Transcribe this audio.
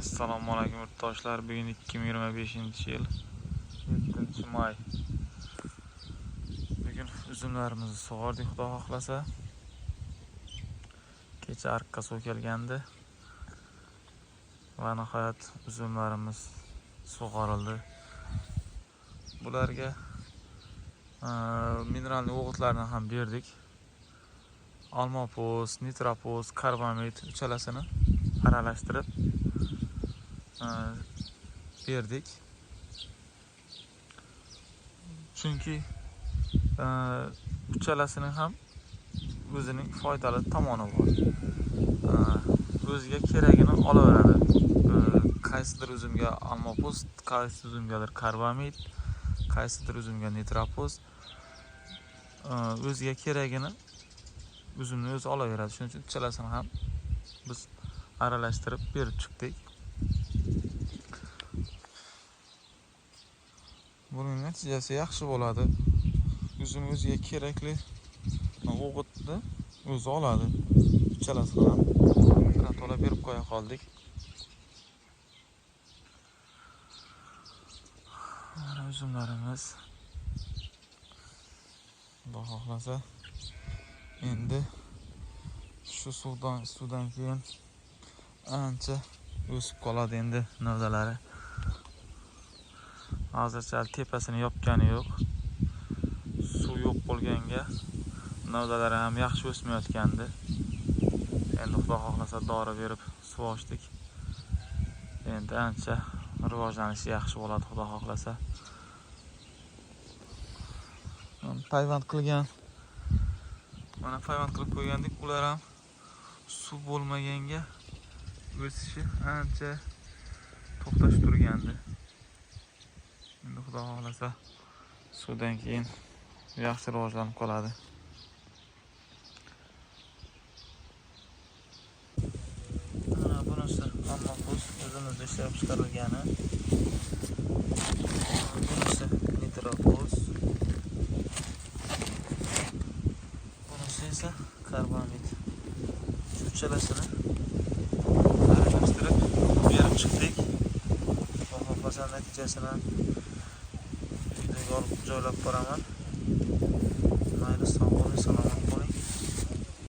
Assalomu alaykum yurtdoshlar. Bugun 2025-yil 7-may. Bugun uzumlarimizni sug'ordik, xudo xohlasa. Kecha arkka suv kelgandi va nihoyat uzumlarimiz sug'orildi. Bularga mineralli o'g'itlarni ham berdik. Almopoz, nitropoz, karbamid uchalasini aralashtirib berdik. Chunki uchalasinin ham o'zining foydali tomoni bor. O'ziga keragini olaveradi. Qaysidir uzumga almopoz, qaysidir uzumgadir karbamid, qaysidir uzumga nitropoz. O'ziga keragini uzumni o'zi olaveradi. Shuning uchun uchalasini ham biz aralashtirib berib chiqdik. Buning natijasi yaxshi bo'ladi. Uzum o'ziga kerakli o'g'itni o'zi oladi. Uchalasini ham to'la berib qo'ya qoldik. Mana uzumlarimiz Xudo xohlasa endi shu suvdan keyin ancha o'sib qoladi endi novdalari. Hozircha tepasini yopgani yo'q. Suv yo'q bo'lganga novdalari ham yaxshi o'smayotgandi. Endi Xudo xohlasa dori berib suvashdik. Endi ancha rivojlanishi yaxshi bo'ladi, Xudo xohlasa. Payvand qilgan. Mana payvand qilib qo'ygandik. Ular ham suv bo'lmaganga o'sishi ancha to'xtash turgandi. Endi Xudo xohlasa suvdan keyin yaxshi rivojlanib qoladi. Mana bunisi almopoz o'zimizda ishlab chiqarilgani. Bunisi nitropoz. Bunisi esa karbamid. Shu uchalasini aralashtirib berib chiqdik. Xudo xohlasa natijasini videoga olib joylab boraman. Mayli, sog' bo'ling, salomat.